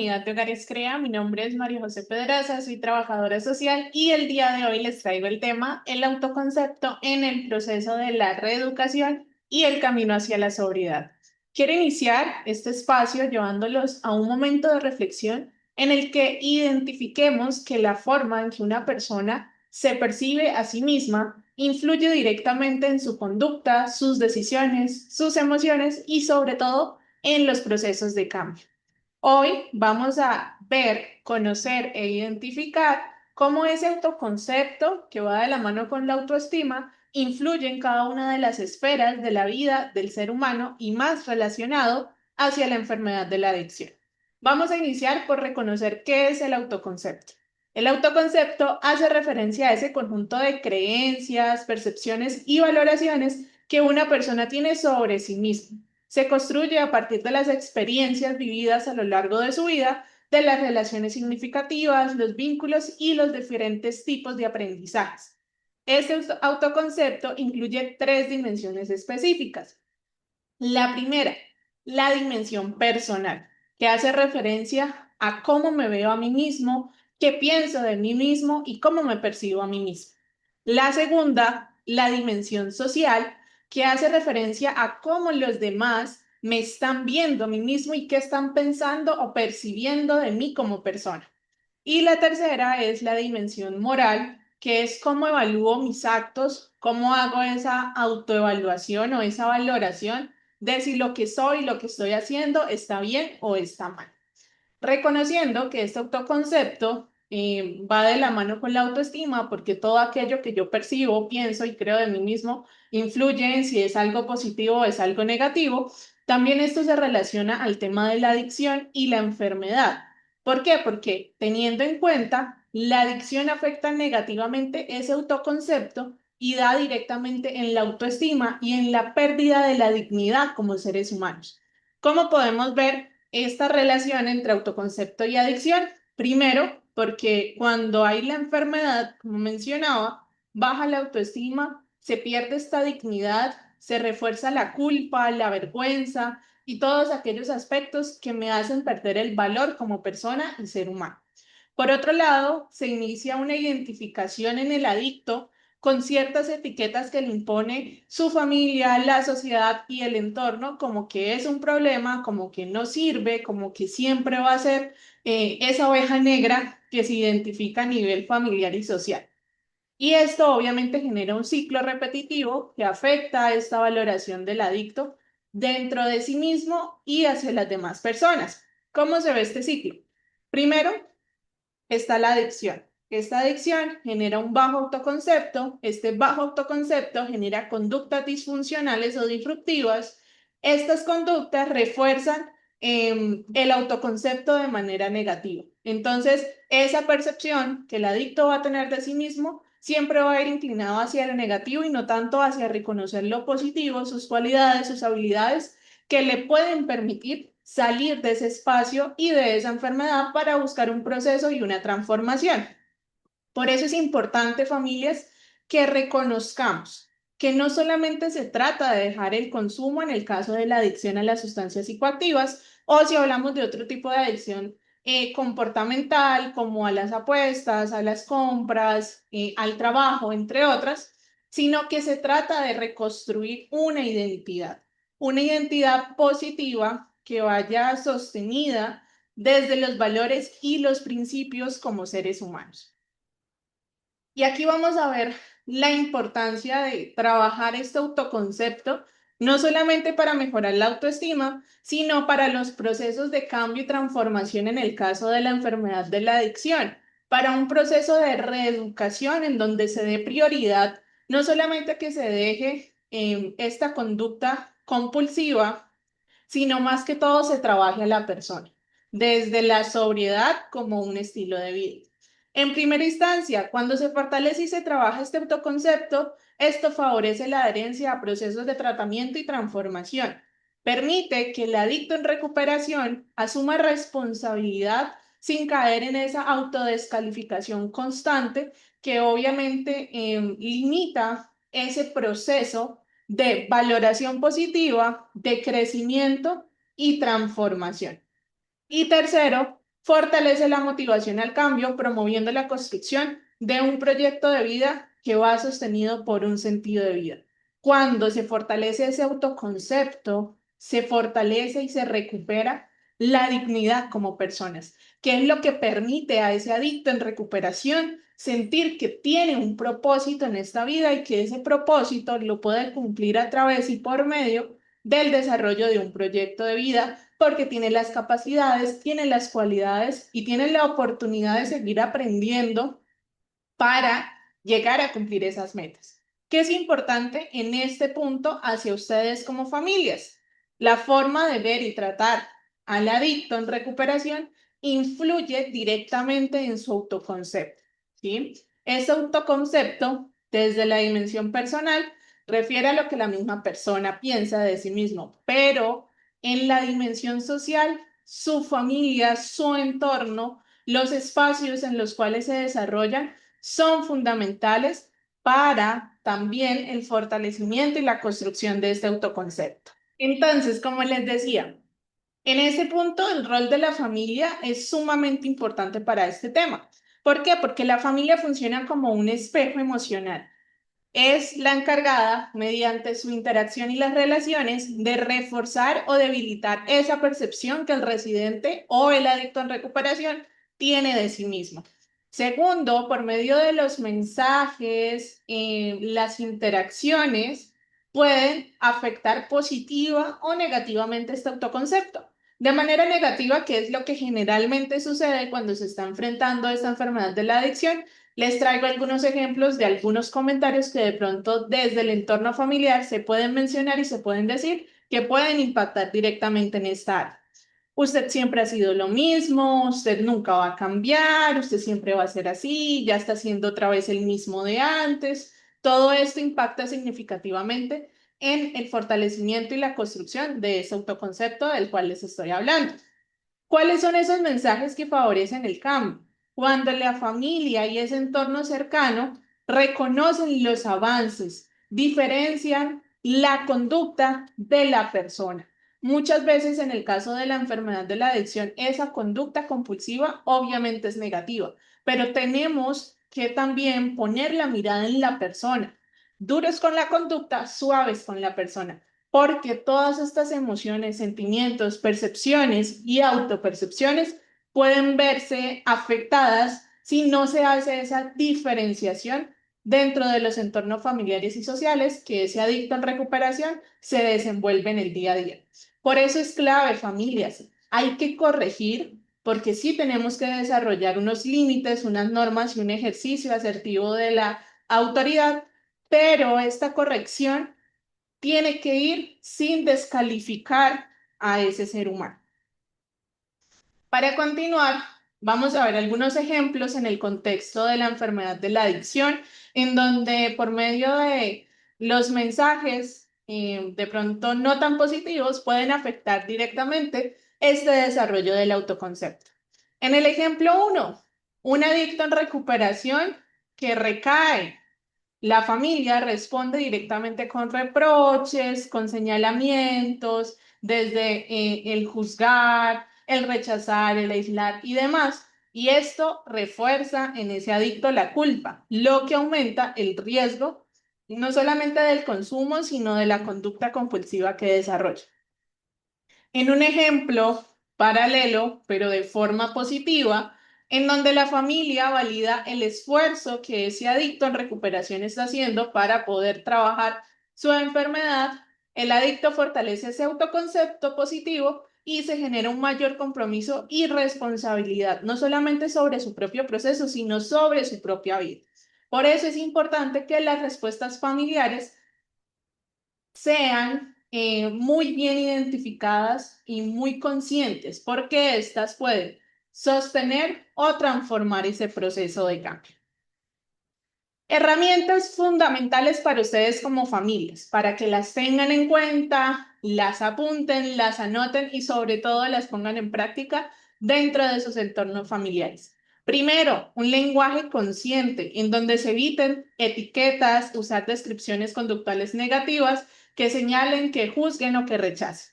comunidad de Hogares Crea. Mi nombre es María José Pedraza, soy trabajadora social y el día de hoy les traigo el tema el autoconcepto en el proceso de la reeducación y el camino hacia la sobriedad. Quiero iniciar este espacio llevándolos a un momento de reflexión en el que identifiquemos que la forma en que una persona se percibe a sí misma influye directamente en su conducta, sus decisiones, sus emociones y sobre todo en los procesos de cambio. Hoy vamos a ver, conocer e identificar cómo ese autoconcepto que va de la mano con la autoestima influye en cada una de las esferas de la vida del ser humano y más relacionado hacia la enfermedad de la adicción. Vamos a iniciar por reconocer qué es el autoconcepto. El autoconcepto hace referencia a ese conjunto de creencias, percepciones y valoraciones que una persona tiene sobre sí misma. Se construye a partir de las experiencias vividas a lo largo de su vida, de las relaciones significativas, los vínculos y los diferentes tipos de aprendizajes. Este autoconcepto incluye tres dimensiones específicas. La primera, la dimensión personal, que hace referencia a cómo me veo a mí mismo, qué pienso de mí mismo y cómo me percibo a mí mismo. La segunda, la dimensión social, que hace referencia a cómo los demás me están viendo a mí mismo y qué están pensando o percibiendo de mí como persona. Y la tercera es la dimensión moral, que es cómo evalúo mis actos, cómo hago esa autoevaluación o esa valoración de si lo que soy, lo que estoy haciendo está bien o está mal. Reconociendo que este autoconcepto va de la mano con la autoestima, porque todo aquello que yo percibo, pienso y creo de mí mismo influye en si es algo positivo o es algo negativo. También esto se relaciona al tema de la adicción y la enfermedad. ¿Por qué? Porque teniendo en cuenta, la adicción afecta negativamente ese autoconcepto y da directamente en la autoestima y en la pérdida de la dignidad como seres humanos. ¿Cómo podemos ver esta relación entre autoconcepto y adicción? Primero, porque cuando hay la enfermedad, como mencionaba, baja la autoestima, se pierde esta dignidad, se refuerza la culpa, la vergüenza y todos aquellos aspectos que me hacen perder el valor como persona y ser humano. Por otro lado, se inicia una identificación en el adicto con ciertas etiquetas que le impone su familia, la sociedad y el entorno, como que es un problema, como que no sirve, como que siempre va a ser esa oveja negra que se identifica a nivel familiar y social. Y esto obviamente genera un ciclo repetitivo que afecta a esta valoración del adicto dentro de sí mismo y hacia las demás personas. ¿Cómo se ve este ciclo? Primero, está la adicción. Esta adicción genera un bajo autoconcepto, este bajo autoconcepto genera conductas disfuncionales o disruptivas. Estas conductas refuerzan el autoconcepto de manera negativa. Entonces, esa percepción que el adicto va a tener de sí mismo siempre va a ir inclinado hacia lo negativo y no tanto hacia reconocer lo positivo, sus cualidades, sus habilidades que le pueden permitir salir de ese espacio y de esa enfermedad para buscar un proceso y una transformación. Por eso es importante, familias, que reconozcamos que no solamente se trata de dejar el consumo en el caso de la adicción a las sustancias psicoactivas o si hablamos de otro tipo de adicción comportamental como a las apuestas, a las compras, al trabajo, entre otras, sino que se trata de reconstruir una identidad positiva que vaya sostenida desde los valores y los principios como seres humanos. Y aquí vamos a ver la importancia de trabajar este autoconcepto, no solamente para mejorar la autoestima, sino para los procesos de cambio y transformación en el caso de la enfermedad de la adicción, para un proceso de reeducación en donde se dé prioridad, no solamente que se deje esta conducta compulsiva, sino más que todo se trabaje a la persona, desde la sobriedad como un estilo de vida. En primera instancia, cuando se fortalece y se trabaja este autoconcepto, esto favorece la adherencia a procesos de tratamiento y transformación. Permite que el adicto en recuperación asuma responsabilidad sin caer en esa autodescalificación constante que obviamente limita ese proceso de valoración positiva, de crecimiento y transformación. Y tercero, fortalece la motivación al cambio, promoviendo la construcción de un proyecto de vida que va sostenido por un sentido de vida. Cuando se fortalece ese autoconcepto, se fortalece y se recupera la dignidad como personas, que es lo que permite a ese adicto en recuperación sentir que tiene un propósito en esta vida y que ese propósito lo puede cumplir a través y por medio del desarrollo de un proyecto de vida, porque tiene las capacidades, tiene las cualidades y tiene la oportunidad de seguir aprendiendo para llegar a cumplir esas metas. ¿Qué es importante en este punto hacia ustedes como familias? La forma de ver y tratar al adicto en recuperación influye directamente en su autoconcepto, ¿sí? Ese autoconcepto, desde la dimensión personal, refiere a lo que la misma persona piensa de sí mismo, pero en la dimensión social, su familia, su entorno, los espacios en los cuales se desarrollan son fundamentales para también el fortalecimiento y la construcción de este autoconcepto. Entonces, como les decía, en ese punto el rol de la familia es sumamente importante para este tema. ¿Por qué? Porque la familia funciona como un espejo emocional. Es la encargada, mediante su interacción y las relaciones, de reforzar o debilitar esa percepción que el residente o el adicto en recuperación tiene de sí mismo. Segundo, por medio de los mensajes, las interacciones pueden afectar positiva o negativamente este autoconcepto. De manera negativa, que es lo que generalmente sucede cuando se está enfrentando a esta enfermedad de la adicción, les traigo algunos ejemplos de algunos comentarios que de pronto desde el entorno familiar se pueden mencionar y se pueden decir que pueden impactar directamente en esta área. Usted siempre ha sido lo mismo, usted nunca va a cambiar, usted siempre va a ser así, ya está siendo otra vez el mismo de antes. Todo esto impacta significativamente en el fortalecimiento y la construcción de ese autoconcepto del cual les estoy hablando. ¿Cuáles son esos mensajes que favorecen el cambio? Cuando la familia y ese entorno cercano reconocen los avances, diferencian la conducta de la persona. Muchas veces en el caso de la enfermedad de la adicción, esa conducta compulsiva obviamente es negativa, pero tenemos que también poner la mirada en la persona. Duros con la conducta, suaves con la persona, porque todas estas emociones, sentimientos, percepciones y autopercepciones pueden verse afectadas si no se hace esa diferenciación dentro de los entornos familiares y sociales que ese adicto en recuperación se desenvuelve en el día a día. Por eso es clave, familias. Hay que corregir, porque sí tenemos que desarrollar unos límites, unas normas y un ejercicio asertivo de la autoridad, pero esta corrección tiene que ir sin descalificar a ese ser humano. Para continuar, vamos a ver algunos ejemplos en el contexto de la enfermedad de la adicción, en donde por medio de los mensajes de pronto no tan positivos pueden afectar directamente este desarrollo del autoconcepto. En el ejemplo 1, un adicto en recuperación que recae. La familia responde directamente con reproches, con señalamientos, desde el juzgar, el rechazar, el aislar y demás. Y esto refuerza en ese adicto la culpa, lo que aumenta el riesgo no solamente del consumo, sino de la conducta compulsiva que desarrolla. En un ejemplo paralelo, pero de forma positiva, en donde la familia valida el esfuerzo que ese adicto en recuperación está haciendo para poder trabajar su enfermedad, el adicto fortalece ese autoconcepto positivo y se genera un mayor compromiso y responsabilidad, no solamente sobre su propio proceso, sino sobre su propia vida. Por eso es importante que las respuestas familiares sean muy bien identificadas y muy conscientes, porque éstas pueden sostener o transformar ese proceso de cambio. Herramientas fundamentales para ustedes como familias, para que las tengan en cuenta, las apunten, las anoten y sobre todo las pongan en práctica dentro de sus entornos familiares. Primero, un lenguaje consciente en donde se eviten etiquetas, usar descripciones conductuales negativas que señalen, que juzguen o que rechacen.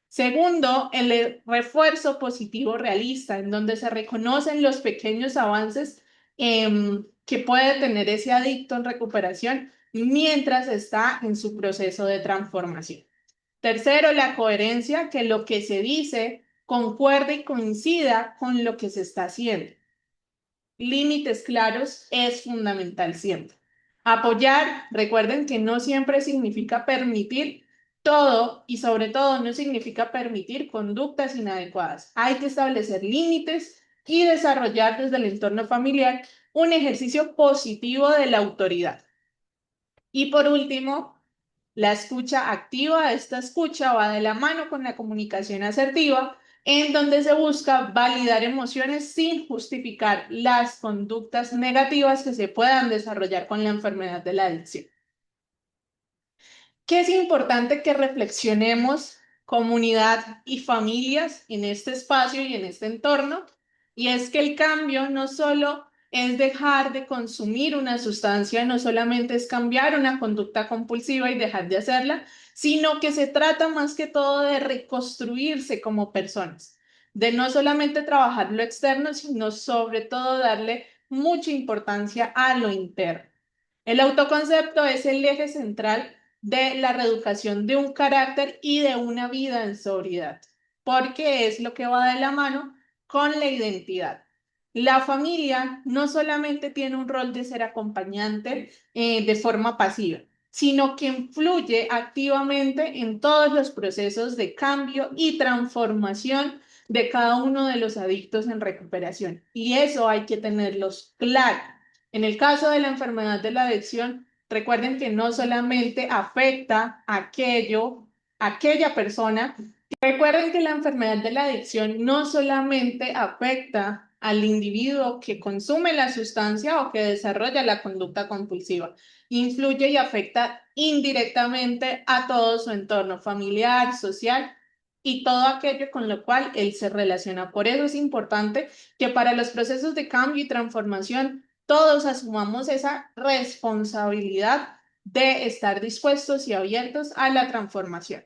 Segundo, el refuerzo positivo realista, en donde se reconocen los pequeños avances que puede tener ese adicto en recuperación mientras está en su proceso de transformación. Tercero, la coherencia, que lo que se dice concuerde y coincida con lo que se está haciendo. Límites claros es fundamental siempre. Apoyar, recuerden que no siempre significa permitir todo y sobre todo no significa permitir conductas inadecuadas. Hay que establecer límites y desarrollar desde el entorno familiar un ejercicio positivo de la autoridad. Y por último, la escucha activa. Esta escucha va de la mano con la comunicación asertiva, en donde se busca validar emociones sin justificar las conductas negativas que se puedan desarrollar con la enfermedad de la adicción. ¿Qué es importante que reflexionemos comunidad y familias en este espacio y en este entorno? Y es que el cambio no solo es dejar de consumir una sustancia, no solamente es cambiar una conducta compulsiva y dejar de hacerla, sino que se trata más que todo de reconstruirse como personas, de no solamente trabajar lo externo, sino sobre todo darle mucha importancia a lo interno. El autoconcepto es el eje central de la reeducación de un carácter y de una vida en sobriedad, porque es lo que va de la mano con la identidad. La familia no solamente tiene un rol de ser acompañante de forma pasiva, sino que influye activamente en todos los procesos de cambio y transformación de cada uno de los adictos en recuperación. Y eso hay que tenerlos claro. En el caso de la enfermedad de la adicción, recuerden que no solamente afecta a aquella persona. Recuerden que la enfermedad de la adicción no solamente afecta al individuo que consume la sustancia o que desarrolla la conducta compulsiva, influye y afecta indirectamente a todo su entorno familiar, social y todo aquello con lo cual él se relaciona. Por eso es importante que para los procesos de cambio y transformación todos asumamos esa responsabilidad de estar dispuestos y abiertos a la transformación.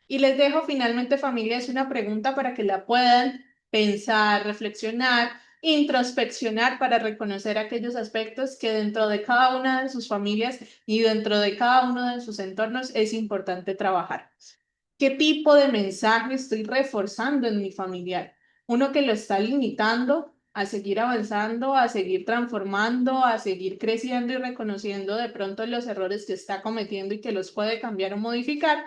Y les dejo finalmente, familia, es una pregunta para que la puedan pensar, reflexionar, introspeccionar para reconocer aquellos aspectos que dentro de cada una de sus familias y dentro de cada uno de sus entornos es importante trabajar. ¿Qué tipo de mensaje estoy reforzando en mi familiar? Uno que lo está limitando a seguir avanzando, a seguir transformando, a seguir creciendo y reconociendo de pronto los errores que está cometiendo y que los puede cambiar o modificar,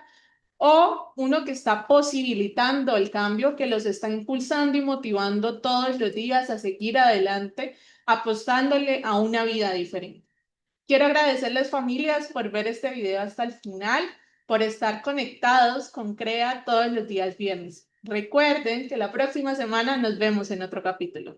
o uno que está posibilitando el cambio, que los está impulsando y motivando todos los días a seguir adelante, apostándole a una vida diferente. Quiero agradecerles, familias, por ver este video hasta el final, por estar conectados con CREA todos los días viernes. Recuerden que la próxima semana nos vemos en otro capítulo.